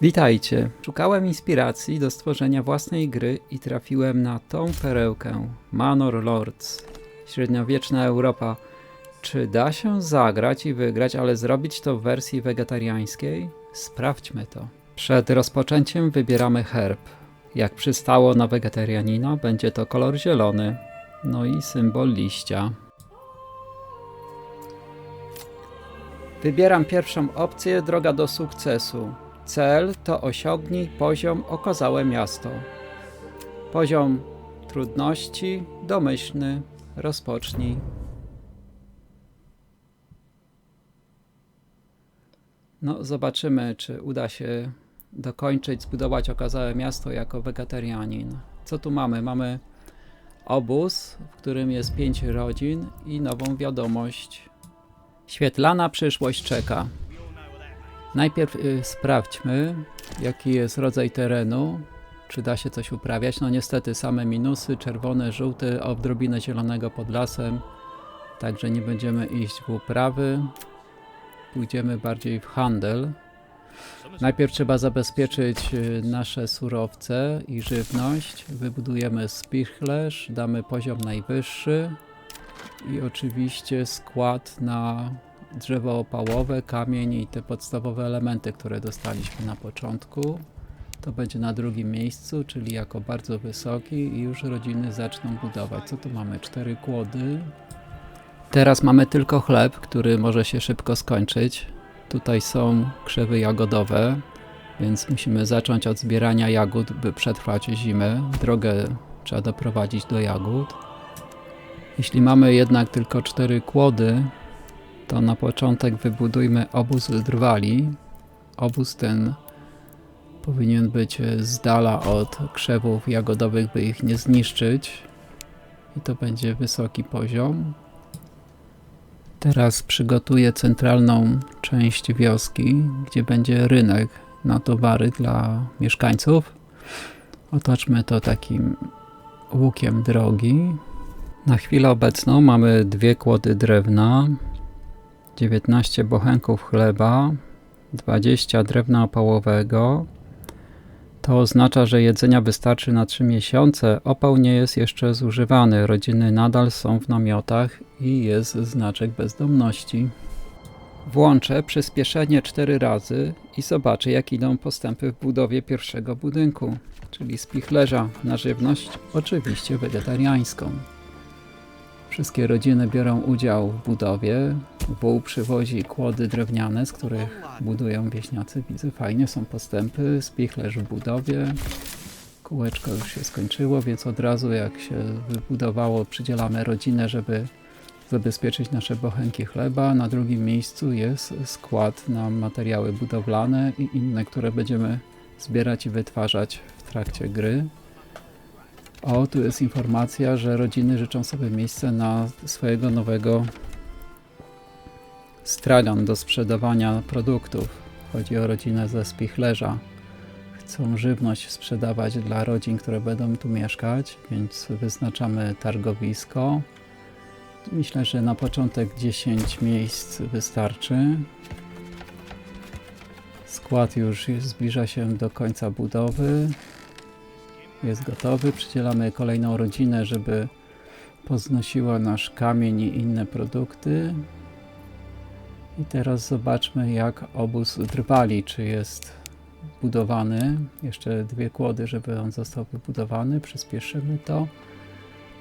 Witajcie! Szukałem inspiracji do stworzenia własnej gry i trafiłem na tą perełkę Manor Lords. Średniowieczna Europa. Czy da się zagrać i wygrać, ale zrobić to w wersji wegetariańskiej? Sprawdźmy to. Przed rozpoczęciem wybieramy herb. Jak przystało na wegetarianina, będzie to kolor zielony. No i symbol liścia. Wybieram pierwszą opcję, droga do sukcesu. Cel to osiągnij poziom okazałe miasto. Poziom trudności domyślny. Rozpocznij. No, zobaczymy, czy uda się dokończyć, zbudować okazałe miasto jako wegetarianin. Co tu mamy? Mamy obóz, w którym jest 5 rodzin i nową wiadomość. Świetlana przyszłość czeka. Najpierw sprawdźmy, jaki jest rodzaj terenu, czy da się coś uprawiać. No niestety same minusy, czerwone, żółte, odrobinę zielonego pod lasem, także nie będziemy iść w uprawy, pójdziemy bardziej w handel. Najpierw trzeba zabezpieczyć nasze surowce i żywność, wybudujemy spichlerz, damy poziom najwyższy i oczywiście skład na drzewo opałowe, kamień i te podstawowe elementy, które dostaliśmy na początku. To będzie na drugim miejscu, czyli jako bardzo wysoki i już rodziny zaczną budować. Co tu mamy? 4 kłody. Teraz mamy tylko chleb, który może się szybko skończyć. Tutaj są krzewy jagodowe, więc musimy zacząć od zbierania jagód, by przetrwać zimę. Drogę trzeba doprowadzić do jagód. Jeśli mamy jednak tylko 4 kłody, to na początek wybudujmy obóz drwali. Obóz ten powinien być z dala od krzewów jagodowych, by ich nie zniszczyć. I to będzie wysoki poziom. Teraz przygotuję centralną część wioski, gdzie będzie rynek na towary dla mieszkańców. Otoczmy to takim łukiem drogi. Na chwilę obecną mamy 2 kłody drewna, 19 bochenków chleba, 20 drewna opałowego. To oznacza, że jedzenia wystarczy na 3 miesiące. Opał nie jest jeszcze zużywany. Rodziny nadal są w namiotach i jest znaczek bezdomności. Włączę przyspieszenie 4 razy i zobaczę, jak idą postępy w budowie pierwszego budynku, czyli spichlerza na żywność, oczywiście wegetariańską. Wszystkie rodziny biorą udział w budowie. Wół przywozi kłody drewniane, z których budują wieśniacy. Widzę, fajnie są postępy. Spichlerz w budowie. Kółeczko już się skończyło, więc od razu jak się wybudowało, przydzielamy rodzinę, żeby zabezpieczyć nasze bochenki chleba. Na drugim miejscu jest skład na materiały budowlane i inne, które będziemy zbierać i wytwarzać w trakcie gry. O, tu jest informacja, że rodziny życzą sobie miejsce na swojego nowego stragan do sprzedawania produktów. Chodzi o rodzinę ze spichlerza. Chcą żywność sprzedawać dla rodzin, które będą tu mieszkać, więc wyznaczamy targowisko. Myślę, że na początek 10 miejsc wystarczy. Skład już zbliża się do końca budowy. Jest gotowy. Przydzielamy kolejną rodzinę, żeby poznosiła nasz kamień i inne produkty. I teraz zobaczmy, jak obóz drwali, czy jest budowany. Jeszcze 2 kłody, żeby on został wybudowany. Przyspieszymy to.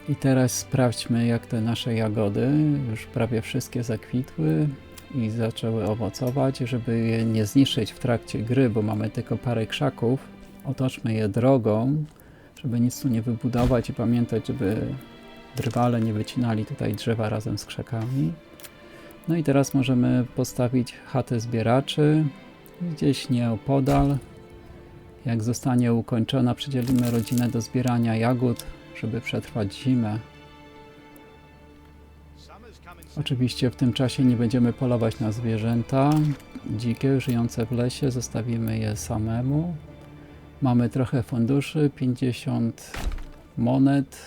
I teraz sprawdźmy, jak te nasze jagody, już prawie wszystkie zakwitły i zaczęły owocować, żeby je nie zniszczyć w trakcie gry, bo mamy tylko parę krzaków. Otoczmy je drogą, żeby nic tu nie wybudować i pamiętać, żeby drwale nie wycinali tutaj drzewa razem z krzakami. No i teraz możemy postawić chatę zbieraczy gdzieś nieopodal. Jak zostanie ukończona, przydzielimy rodzinę do zbierania jagód, żeby przetrwać zimę. Oczywiście w tym czasie nie będziemy polować na zwierzęta dzikie, żyjące w lesie, zostawimy je samemu. Mamy trochę funduszy, 50 monet.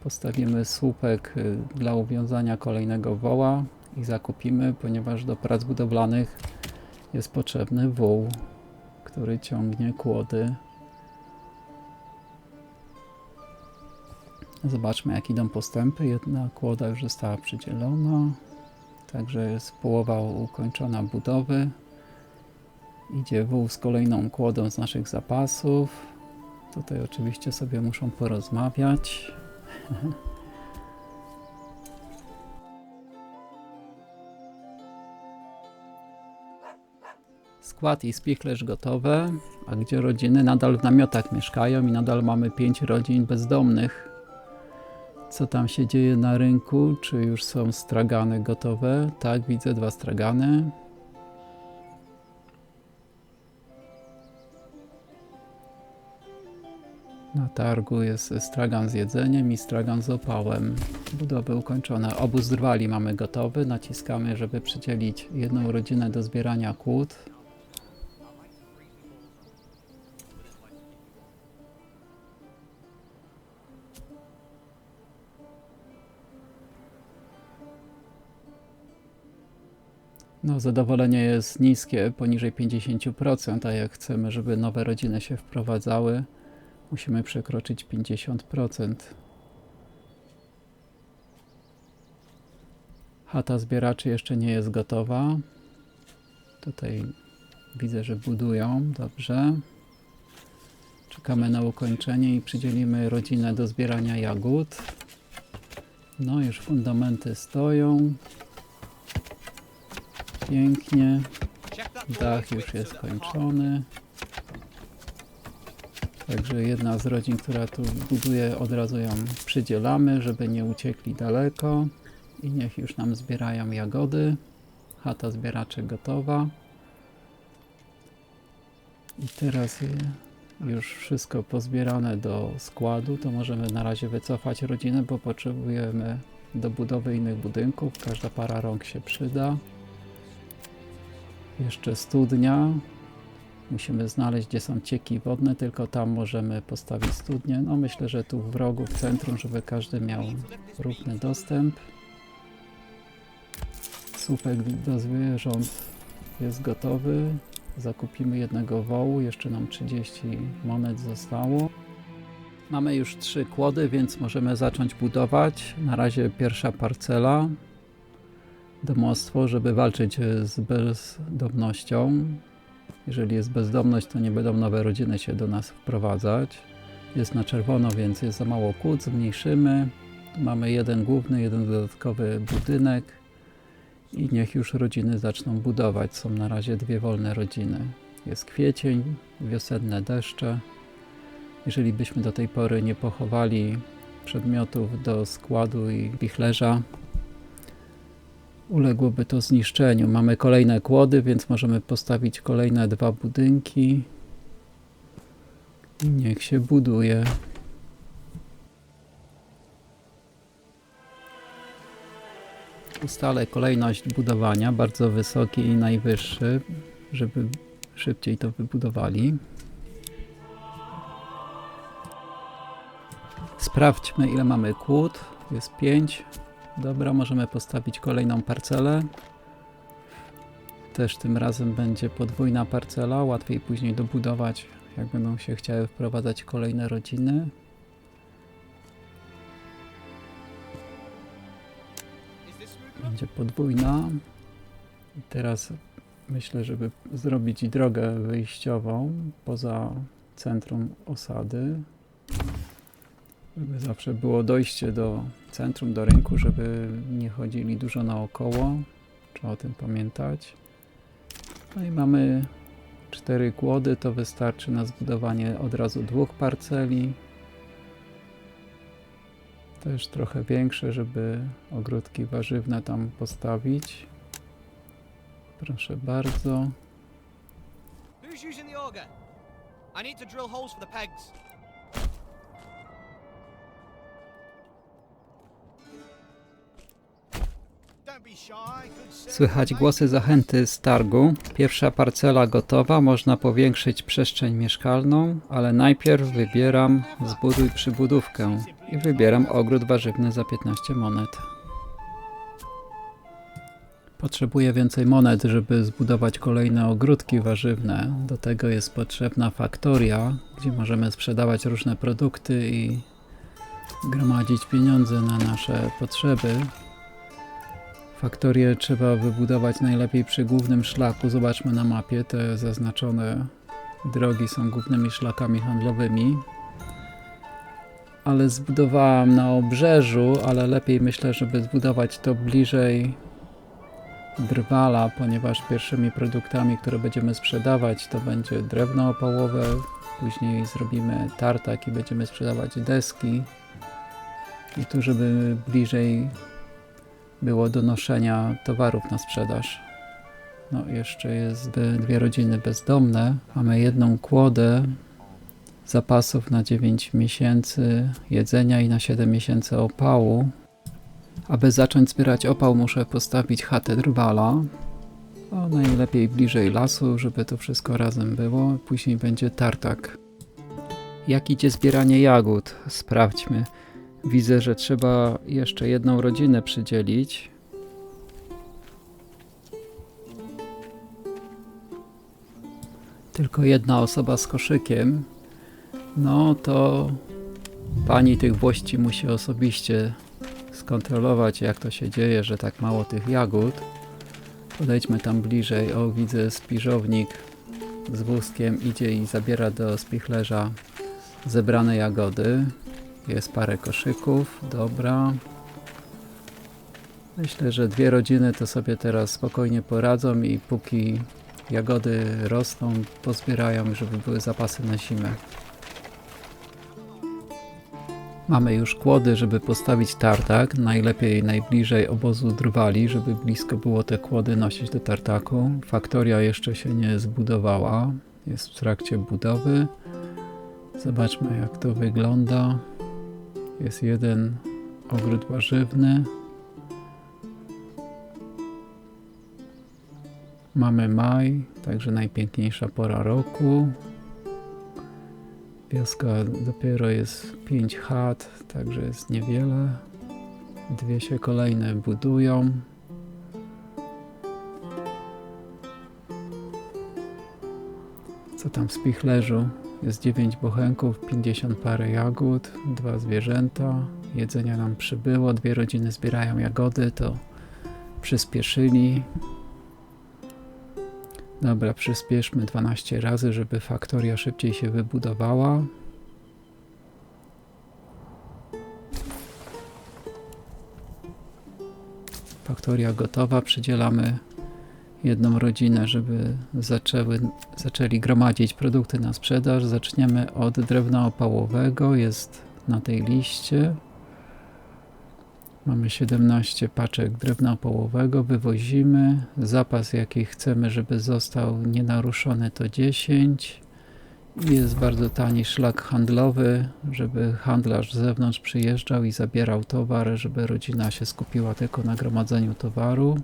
Postawimy słupek dla uwiązania kolejnego woła i zakupimy, ponieważ do prac budowlanych jest potrzebny wół, który ciągnie kłody. Zobaczmy, jak idą postępy. Jedna kłoda już została przydzielona, także jest połowa ukończona budowy. Idzie wół z kolejną kłodą z naszych zapasów. Tutaj oczywiście sobie muszą porozmawiać. Skład i spichlerz gotowe, a gdzie rodziny nadal w namiotach mieszkają i nadal mamy 5 rodzin bezdomnych. Co tam się dzieje na rynku? Czy już są stragany gotowe? Tak, widzę 2 stragany. Na targu jest stragan z jedzeniem i stragan z opałem. Budowy ukończone. Obóz drwali mamy gotowy. Naciskamy, żeby przydzielić jedną rodzinę do zbierania kłód. No, zadowolenie jest niskie, poniżej 50%, a jak chcemy, żeby nowe rodziny się wprowadzały, musimy przekroczyć 50%. Chata zbieraczy jeszcze nie jest gotowa. Tutaj widzę, że budują. Dobrze. Czekamy na ukończenie i przydzielimy rodzinę do zbierania jagód. No, już fundamenty stoją. Pięknie. Dach już jest skończony. Także jedna z rodzin, która tu buduje, od razu ją przydzielamy, żeby nie uciekli daleko. I niech już nam zbierają jagody. Chata zbieraczy gotowa. I teraz już wszystko pozbierane do składu, to możemy na razie wycofać rodzinę, bo potrzebujemy do budowy innych budynków. Każda para rąk się przyda. Jeszcze studnia. Musimy znaleźć, gdzie są cieki wodne, tylko tam możemy postawić studnię. No myślę, że tu w rogu, w centrum, żeby każdy miał równy dostęp. Słupek do zwierząt jest gotowy. Zakupimy jednego wołu, jeszcze nam 30 monet zostało. Mamy już 3 kłody, więc możemy zacząć budować. Na razie pierwsza parcela. Domostwo, żeby walczyć z bezdomnością. Jeżeli jest bezdomność, to nie będą nowe rodziny się do nas wprowadzać. Jest na czerwono, więc jest za mało kłód, zmniejszymy. Tu mamy jeden główny, jeden dodatkowy budynek. I niech już rodziny zaczną budować. Są na razie 2 wolne rodziny. Jest kwiecień, wiosenne deszcze. Jeżeli byśmy do tej pory nie pochowali przedmiotów do składu i spichlerza, uległoby to zniszczeniu. Mamy kolejne kłody, więc możemy postawić kolejne 2 budynki. I niech się buduje. Ustalę kolejność budowania, bardzo wysoki i najwyższy, żeby szybciej to wybudowali. Sprawdźmy, ile mamy kłód. Jest 5. Dobra, możemy postawić kolejną parcelę. Też tym razem będzie podwójna parcela, łatwiej później dobudować, jak będą się chciały wprowadzać kolejne rodziny. Będzie podwójna. I teraz myślę, żeby zrobić drogę wyjściową poza centrum osady. Żeby zawsze było dojście do centrum, do rynku, żeby nie chodzili dużo naokoło. Trzeba o tym pamiętać. No i mamy 4 kłody, to wystarczy na zbudowanie od razu 2 parceli. Też trochę większe, żeby ogródki warzywne tam postawić. Proszę bardzo. Who's using the auger? I need to drill holes for the pegs. Słychać głosy zachęty z targu. Pierwsza parcela gotowa, można powiększyć przestrzeń mieszkalną, ale najpierw wybieram zbuduj przybudówkę i wybieram ogród warzywny za 15 monet. Potrzebuję więcej monet, żeby zbudować kolejne ogródki warzywne. Do tego jest potrzebna faktoria, gdzie możemy sprzedawać różne produkty i gromadzić pieniądze na nasze potrzeby. Faktorię trzeba wybudować najlepiej przy głównym szlaku. Zobaczmy na mapie, te zaznaczone drogi są głównymi szlakami handlowymi. Ale zbudowałam na obrzeżu, ale lepiej myślę, żeby zbudować to bliżej drwala, ponieważ pierwszymi produktami, które będziemy sprzedawać, to będzie drewno opałowe, później zrobimy tartak i będziemy sprzedawać deski. I tu, żeby bliżej było do noszenia towarów na sprzedaż. No, jeszcze jest dwie rodziny bezdomne. Mamy jedną kłodę zapasów na 9 miesięcy jedzenia i na 7 miesięcy opału. Aby zacząć zbierać opał, muszę postawić chatę drwala. O, najlepiej bliżej lasu, żeby to wszystko razem było. Później będzie tartak. Jak idzie zbieranie jagód? Sprawdźmy. Widzę, że trzeba jeszcze jedną rodzinę przydzielić. Tylko jedna osoba z koszykiem. No to pani tych włości musi osobiście skontrolować, jak to się dzieje, że tak mało tych jagód. Podejdźmy tam bliżej. O, widzę spiżownik z wózkiem idzie i zabiera do spichlerza zebrane jagody. Jest parę koszyków, dobra. Myślę, że dwie rodziny to sobie teraz spokojnie poradzą i póki jagody rosną, pozbierają, żeby były zapasy na zimę. Mamy już kłody, żeby postawić tartak, najlepiej najbliżej obozu drwali, żeby blisko było te kłody nosić do tartaku. Faktoria jeszcze się nie zbudowała, jest w trakcie budowy. Zobaczmy, jak to wygląda. Jest jeden ogród warzywny. Mamy maj, także najpiękniejsza pora roku. Wioska dopiero jest 5 chat, także jest niewiele. Dwie się kolejne budują. Co tam w spichlerzu? Jest 9 bochenków, 50 parę jagód, 2 zwierzęta. Jedzenia nam przybyło, dwie rodziny zbierają jagody, to przyspieszyli. Dobra, przyspieszmy 12 razy, żeby faktoria szybciej się wybudowała. Faktoria gotowa, przydzielamy jedną rodzinę, żeby zaczęli gromadzić produkty na sprzedaż. Zaczniemy od drewna opałowego, jest na tej liście. Mamy 17 paczek drewna opałowego, wywozimy. Zapas, jaki chcemy, żeby został nienaruszony, to 10. I jest bardzo tani szlak handlowy, żeby handlarz z zewnątrz przyjeżdżał i zabierał towar, żeby rodzina się skupiła tylko na gromadzeniu towaru.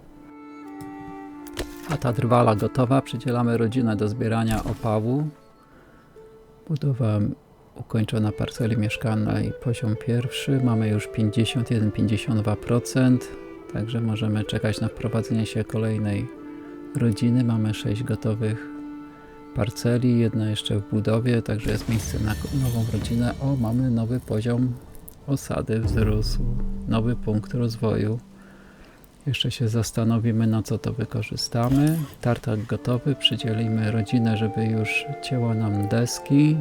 Chata drwala gotowa, przydzielamy rodzinę do zbierania opału. Budowa ukończona parceli mieszkalnej, poziom pierwszy. Mamy już 51-52%, także możemy czekać na wprowadzenie się kolejnej rodziny. Mamy 6 gotowych parceli, jedna jeszcze w budowie, także jest miejsce na nową rodzinę. O, mamy nowy poziom osady, wzrósł, nowy punkt rozwoju. Jeszcze się zastanowimy, na co to wykorzystamy. Tartak gotowy, przydzielimy rodzinę, żeby już cięła nam deski.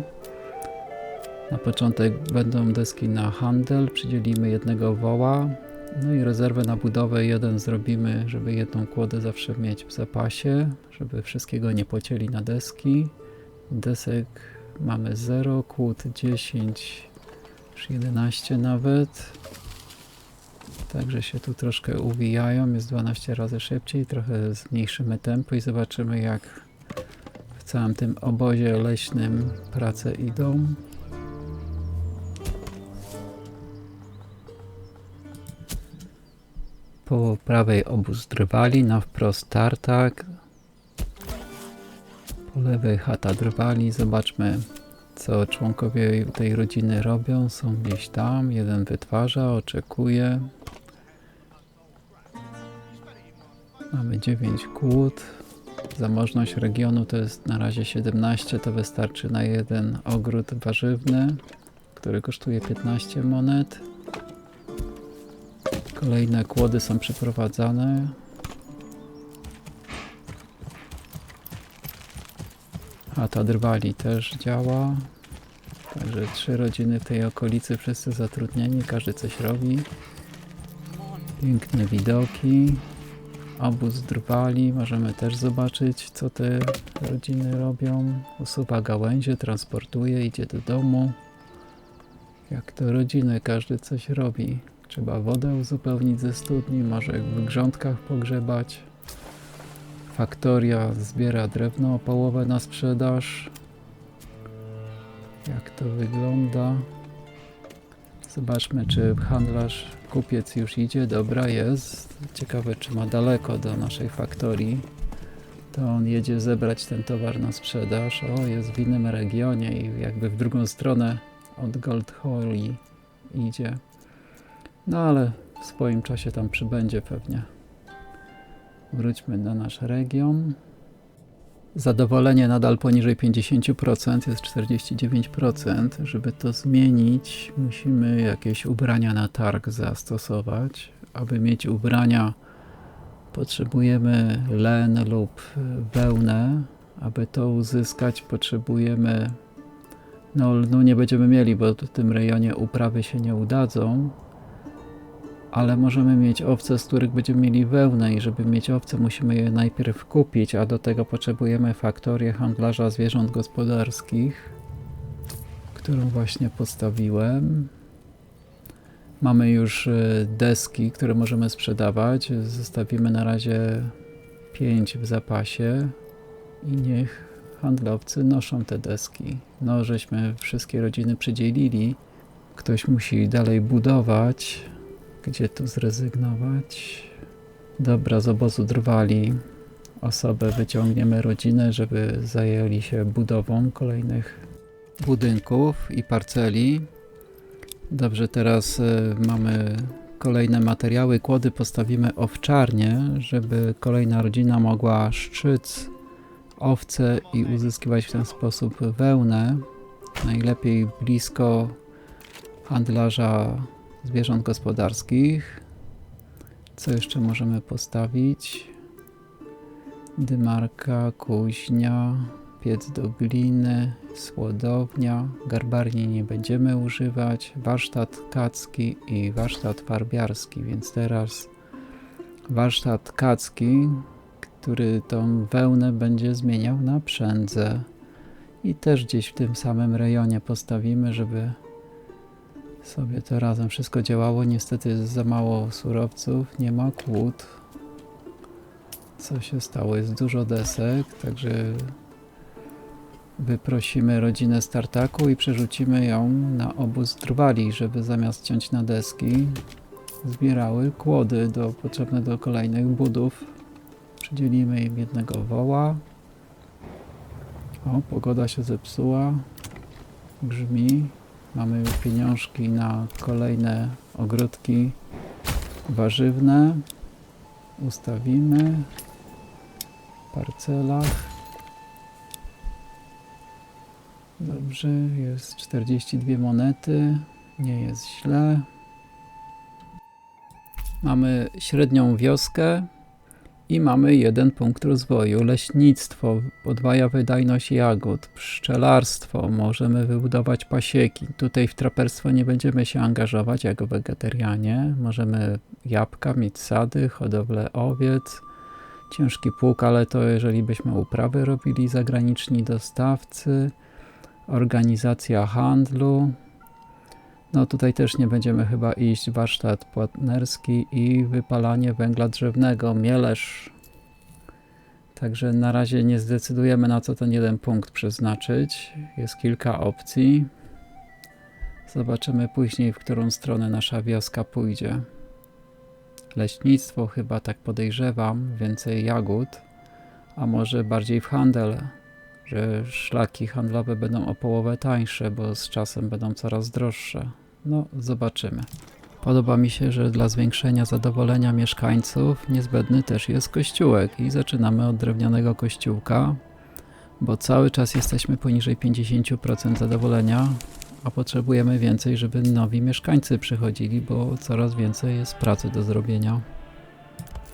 Na początek będą deski na handel, przydzielimy jednego woła. No i rezerwę na budowę jeden zrobimy, żeby jedną kłodę zawsze mieć w zapasie, żeby wszystkiego nie pocięli na deski. Desek mamy 0, kłód 10, już 11 nawet. Także się tu troszkę uwijają, jest 12 razy szybciej, trochę zmniejszymy tempo i zobaczymy, jak w całym tym obozie leśnym prace idą. Po prawej obóz drwali, na wprost tartak. Po lewej chata drwali. Zobaczmy, co członkowie tej rodziny robią. Są gdzieś tam, jeden wytwarza, oczekuje. Mamy 9 kłód. Zamożność regionu to jest na razie 17, to wystarczy na jeden ogród warzywny, który kosztuje 15 monet. Kolejne kłody są przeprowadzane. Chata drwali też działa. Także 3 rodziny w tej okolicy, wszyscy zatrudnieni, każdy coś robi. Piękne widoki. Obóz drwali, możemy też zobaczyć, co te rodziny robią. Usuwa gałęzie, transportuje, idzie do domu. Jak to rodziny, każdy coś robi. Trzeba wodę uzupełnić ze studni, może w grządkach pogrzebać. Faktoria zbiera drewno opałowe na sprzedaż. Jak to wygląda? Zobaczmy, czy handlarz, kupiec już idzie. Dobra, jest. Ciekawe, czy ma daleko do naszej faktorii. To on jedzie zebrać ten towar na sprzedaż. O, jest w innym regionie i jakby w drugą stronę od Gold Holly idzie. No ale w swoim czasie tam przybędzie pewnie. Wróćmy na nasz region. Zadowolenie nadal poniżej 50%, jest 49%. Żeby to zmienić, musimy jakieś ubrania na targ zastosować. Aby mieć ubrania, potrzebujemy len lub wełnę. Aby to uzyskać, potrzebujemy... No, lnu nie będziemy mieli, bo w tym rejonie uprawy się nie udadzą. Ale możemy mieć owce, z których będziemy mieli wełnę i żeby mieć owce, musimy je najpierw kupić, a do tego potrzebujemy faktorię handlarza zwierząt gospodarskich, którą właśnie postawiłem. Mamy już deski, które możemy sprzedawać. Zostawimy na razie 5 w zapasie i niech handlowcy noszą te deski. No, żeśmy wszystkie rodziny przydzielili. Ktoś musi dalej budować. Gdzie tu zrezygnować? Dobra, z obozu drwali osobę wyciągniemy rodzinę, żeby zajęli się budową kolejnych budynków i parceli. Dobrze, teraz mamy kolejne materiały. Kłody postawimy owczarnię, żeby kolejna rodzina mogła szczyc owce i uzyskiwać w ten sposób wełnę. Najlepiej blisko handlarza zwierząt gospodarskich. Co jeszcze możemy postawić? Dymarka, kuźnia, piec do gliny, słodownia. Garbarni nie będziemy używać. Warsztat tkacki i warsztat farbiarski, więc teraz warsztat tkacki, który tą wełnę będzie zmieniał na przędzę. I też gdzieś w tym samym rejonie postawimy, żeby sobie to razem wszystko działało. Niestety jest za mało surowców, nie ma kłód. Co się stało? Jest dużo desek, także wyprosimy rodzinę z tartaku i przerzucimy ją na obóz drwali, żeby zamiast ciąć na deski zbierały kłody potrzebne do kolejnych budów. Przydzielimy im jednego woła. O, pogoda się zepsuła. Grzmi. Mamy już pieniążki na kolejne ogródki warzywne. Ustawimy w parcelach. Dobrze, jest 42 monety. Nie jest źle. Mamy średnią wioskę i mamy jeden punkt rozwoju. Leśnictwo podwaja wydajność jagód, pszczelarstwo, możemy wybudować pasieki. Tutaj w traperstwo nie będziemy się angażować jako wegetarianie. Możemy jabłka, mieć sady, hodowlę owiec, ciężki pług, ale to jeżeli byśmy uprawy robili, zagraniczni dostawcy, organizacja handlu. No tutaj też nie będziemy chyba iść, warsztat płatnerski i wypalanie węgla drzewnego, mielesz. Także na razie nie zdecydujemy, na co ten jeden punkt przeznaczyć. Jest kilka opcji. Zobaczymy później, w którą stronę nasza wioska pójdzie. Leśnictwo chyba, tak podejrzewam, więcej jagód, a może bardziej w handel, że szlaki handlowe będą o połowę tańsze, bo z czasem będą coraz droższe. No, zobaczymy. Podoba mi się, że dla zwiększenia zadowolenia mieszkańców niezbędny też jest kościółek i zaczynamy od drewnianego kościółka, bo cały czas jesteśmy poniżej 50% zadowolenia, a potrzebujemy więcej, żeby nowi mieszkańcy przychodzili, bo coraz więcej jest pracy do zrobienia.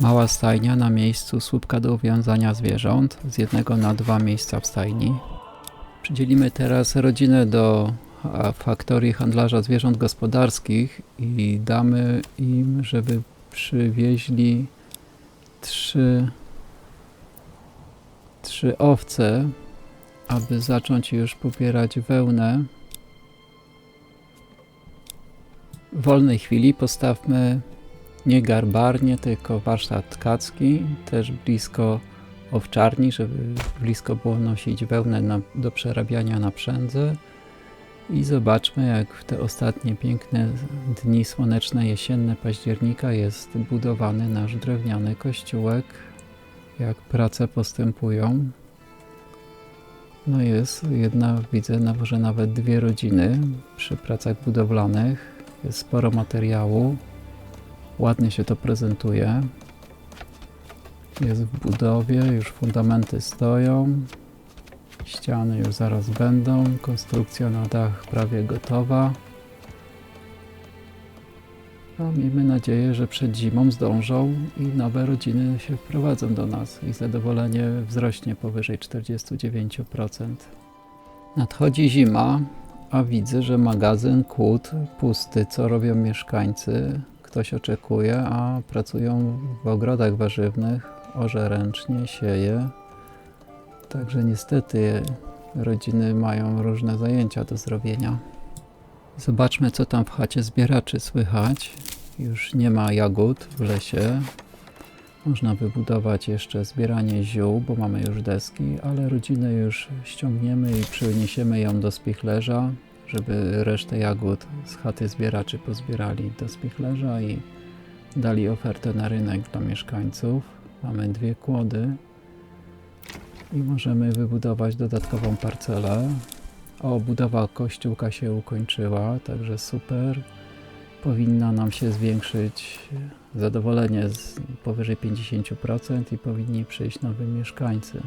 Mała stajnia na miejscu słupka do uwiązania zwierząt, z 1 na 2 miejsca w stajni. Przydzielimy teraz rodzinę do faktorii handlarza zwierząt gospodarskich i damy im, żeby przywieźli trzy owce, aby zacząć już pobierać wełnę. W wolnej chwili postawmy nie garbarnię, tylko warsztat tkacki, też blisko owczarni, żeby blisko było nosić wełnę do przerabiania na przędzy. I zobaczmy, jak w te ostatnie piękne dni słoneczne, jesienne października jest budowany nasz drewniany kościółek, jak prace postępują. No jest jedna, widzę, że nawet 2 rodziny przy pracach budowlanych. Jest sporo materiału, ładnie się to prezentuje. Jest w budowie, już fundamenty stoją, ściany już zaraz będą, konstrukcja na dach prawie gotowa. A miejmy nadzieję, że przed zimą zdążą i nowe rodziny się wprowadzą do nas i zadowolenie wzrośnie powyżej 49%. Nadchodzi zima, a widzę, że magazyn kłód pusty. Co robią mieszkańcy? Ktoś oczekuje, a pracują w ogrodach warzywnych, orze ręcznie, sieje. Także niestety rodziny mają różne zajęcia do zrobienia. Zobaczmy, co tam w chacie zbieraczy słychać. Już nie ma jagód w lesie. Można wybudować jeszcze zbieranie ziół, bo mamy już deski, ale rodzinę już ściągniemy i przyniesiemy ją do spichlerza, żeby resztę jagód z chaty zbieraczy pozbierali do spichlerza i dali ofertę na rynek dla mieszkańców. Mamy 2 kłody i możemy wybudować dodatkową parcelę. O, budowa kościółka się ukończyła, także super. Powinno nam się zwiększyć zadowolenie z powyżej 50% i powinni przyjść nowi mieszkańcy.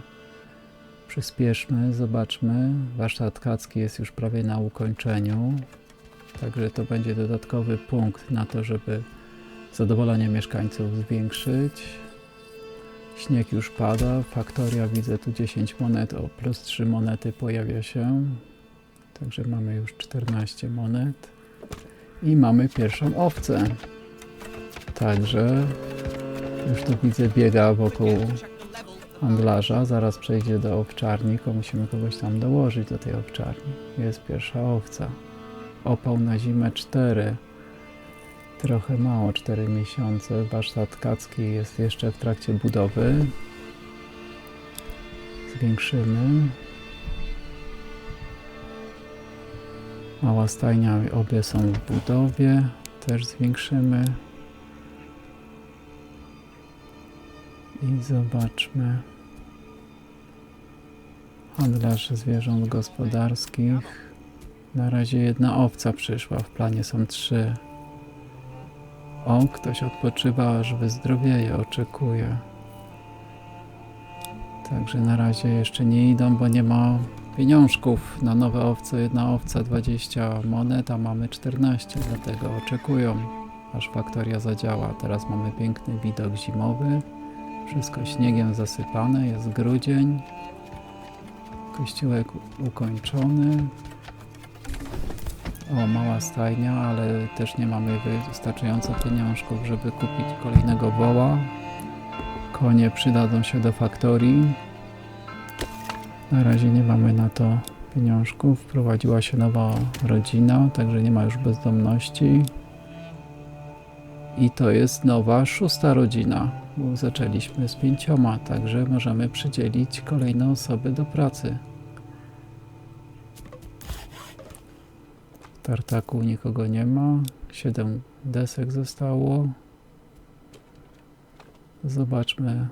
Przyspieszmy, zobaczmy. Warsztat tkacki jest już prawie na ukończeniu, także to będzie dodatkowy punkt na to, żeby zadowolenie mieszkańców zwiększyć. Śnieg już pada, faktoria, widzę tu 10 monet, o plus 3 monety pojawia się, także mamy już 14 monet i mamy pierwszą owcę, także już tu widzę biega wokół handlarza, zaraz przejdzie do owczarni, musimy kogoś tam dołożyć do tej owczarni. Jest pierwsza owca, opał na zimę 4, trochę mało, 4 miesiące. Warsztat tkacki jest jeszcze w trakcie budowy. Zwiększymy. Mała stajnia, obie są w budowie. Też zwiększymy. I zobaczmy. Handlarz zwierząt gospodarskich. Na razie 1 owca przyszła, w planie są 3. O, ktoś odpoczywa, aż wyzdrowieje, oczekuje. Także na razie jeszcze nie idą, bo nie ma pieniążków na nowe owce. 1 owca 20 monet, a mamy 14, dlatego oczekują, aż faktoria zadziała. Teraz mamy piękny widok zimowy. Wszystko śniegiem zasypane, jest grudzień. Kościółek ukończony. O, mała stajnia, ale też nie mamy wystarczająco pieniążków, żeby kupić kolejnego woła. Konie przydadzą się do faktorii. Na razie nie mamy na to pieniążków. Wprowadziła się nowa rodzina, także nie ma już bezdomności. I to jest nowa 6. rodzina, bo zaczęliśmy z 5, także możemy przydzielić kolejne osoby do pracy. W tartaku nikogo nie ma, 7 desek zostało. Zobaczmy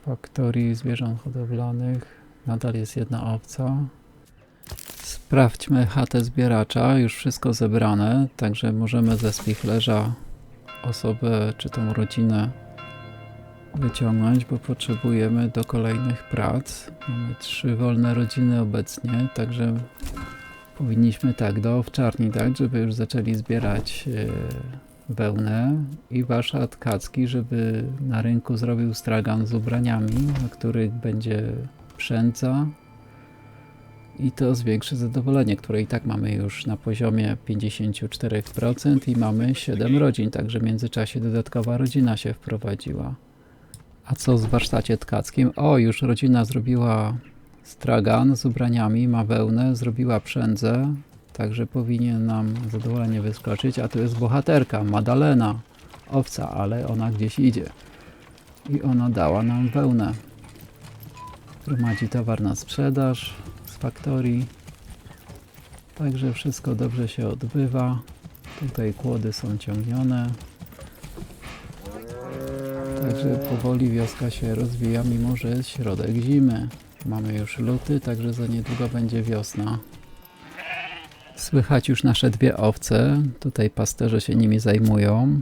faktorii zwierząt hodowlanych. Nadal jest 1 owca. Sprawdźmy chatę zbieracza, już wszystko zebrane, także możemy ze spichlerza osobę czy tą rodzinę wyciągnąć, bo potrzebujemy do kolejnych prac. Mamy 3 wolne rodziny obecnie, także powinniśmy do owczarni dać, żeby już zaczęli zbierać wełnę i warsztat tkacki, żeby na rynku zrobił stragan z ubraniami, na których będzie przędza i to zwiększy zadowolenie, które i tak mamy już na poziomie 54% i mamy 7 rodzin, także w międzyczasie dodatkowa rodzina się wprowadziła. A co z warsztacie tkackim? O, już rodzina zrobiła stragan z ubraniami, ma wełnę, zrobiła przędzę, także powinien nam zadowolenie wyskoczyć, a tu jest bohaterka, Madalena, owca, ale ona gdzieś idzie i ona dała nam wełnę. Gromadzi towar na sprzedaż z faktorii, także wszystko dobrze się odbywa. Tutaj kłody są ciągnione, także powoli wioska się rozwija, mimo że jest środek zimy. Mamy już luty, także za niedługo będzie wiosna. Słychać już nasze 2 owce. Tutaj pasterze się nimi zajmują.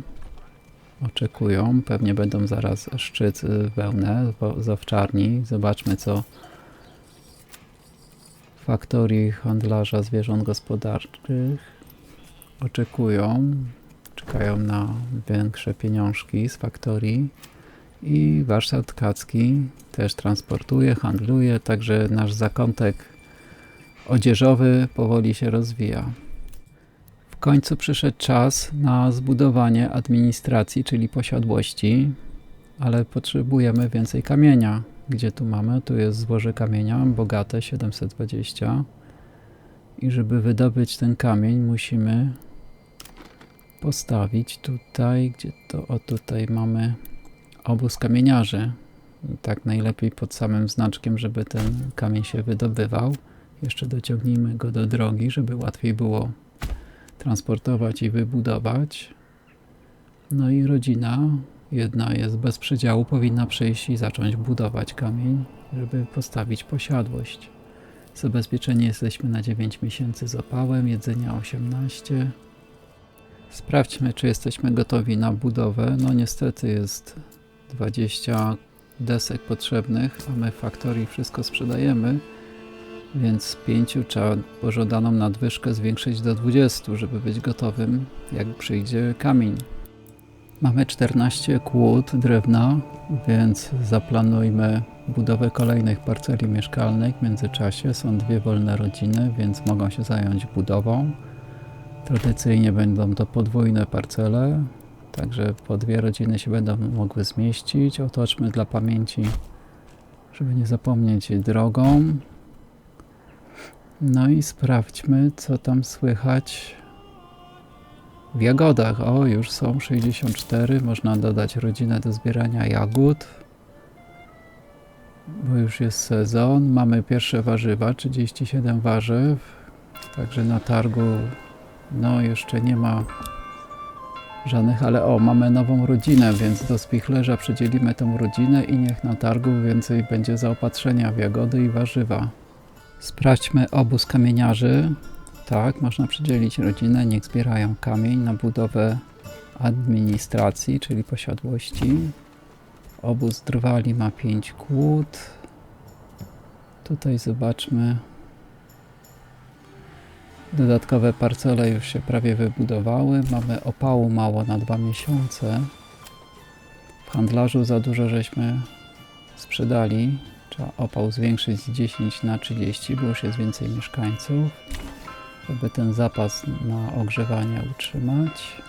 Oczekują. Pewnie będą zaraz szczyc wełnę z owczarni. Zobaczmy, co w faktorii handlarza zwierząt gospodarczych oczekują. Czekają na większe pieniążki z faktorii. I warsztat tkacki też transportuje, handluje, także nasz zakątek odzieżowy powoli się rozwija. W końcu przyszedł czas na zbudowanie administracji, czyli posiadłości, ale potrzebujemy więcej kamienia. Gdzie tu mamy? Tu jest złoże kamienia, bogate 720 i żeby wydobyć ten kamień musimy postawić tutaj, gdzie to, o tutaj mamy obóz kamieniarzy. I tak najlepiej pod samym znaczkiem, żeby ten kamień się wydobywał. Jeszcze dociągnijmy go do drogi, żeby łatwiej było transportować i wybudować. No i rodzina, jedna jest bez przedziału, powinna przyjść i zacząć budować kamień, żeby postawić posiadłość. Zabezpieczeni jesteśmy na 9 miesięcy z opałem, jedzenia 18. Sprawdźmy, czy jesteśmy gotowi na budowę. No niestety jest 20 desek potrzebnych, a my w faktorii wszystko sprzedajemy, więc z 5 trzeba pożądaną nadwyżkę zwiększyć do 20, żeby być gotowym, jak przyjdzie kamień. Mamy 14 kłód drewna, więc zaplanujmy budowę kolejnych parceli mieszkalnych. W międzyczasie są 2 wolne rodziny, więc mogą się zająć budową. Tradycyjnie będą to podwójne parcele, także po 2 rodziny się będą mogły zmieścić. Otoczmy dla pamięci, żeby nie zapomnieć, drogą. No i sprawdźmy, co tam słychać w jagodach. O, już są 64. Można dodać rodzinę do zbierania jagód, bo już jest sezon. Mamy pierwsze warzywa, 37 warzyw. Także na targu no jeszcze nie ma żadnych, ale o, mamy nową rodzinę, więc do spichlerza przydzielimy tą rodzinę i niech na targu więcej będzie zaopatrzenia w jagody i warzywa. Sprawdźmy obóz kamieniarzy. Tak, można przydzielić rodzinę, niech zbierają kamień na budowę administracji, czyli posiadłości. Obóz drwali ma 5 kłód. Tutaj zobaczmy. Dodatkowe parcele już się prawie wybudowały. Mamy opału mało na 2 miesiące. W handlarzu za dużo żeśmy sprzedali. Trzeba opał zwiększyć z 10 na 30, bo już jest więcej mieszkańców, żeby ten zapas na ogrzewanie utrzymać.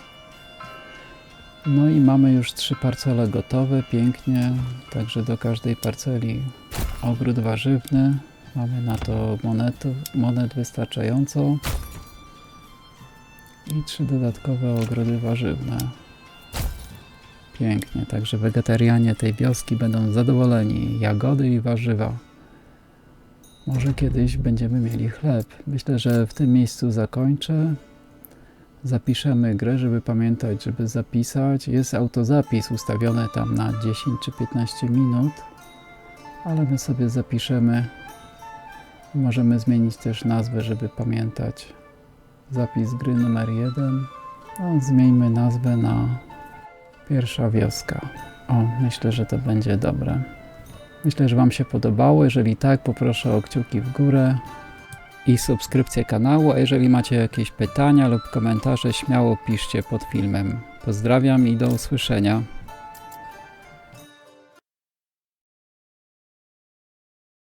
No i mamy już 3 parcele gotowe, pięknie. Także do każdej parceli ogród warzywny. Mamy na to monet wystarczająco. I 3 dodatkowe ogrody warzywne. Pięknie, także wegetarianie tej wioski będą zadowoleni. Jagody i warzywa. Może kiedyś będziemy mieli chleb. Myślę, że w tym miejscu zakończę. Zapiszemy grę, żeby pamiętać, żeby zapisać. Jest autozapis ustawiony tam na 10 czy 15 minut. Ale my sobie zapiszemy Możemy zmienić też nazwę, żeby pamiętać. Zapis gry numer 1. No, zmieńmy nazwę na Pierwsza Wioska. O, myślę, że to będzie dobre. Myślę, że Wam się podobało. Jeżeli tak, poproszę o kciuki w górę i subskrypcję kanału. A jeżeli macie jakieś pytania lub komentarze, śmiało piszcie pod filmem. Pozdrawiam i do usłyszenia.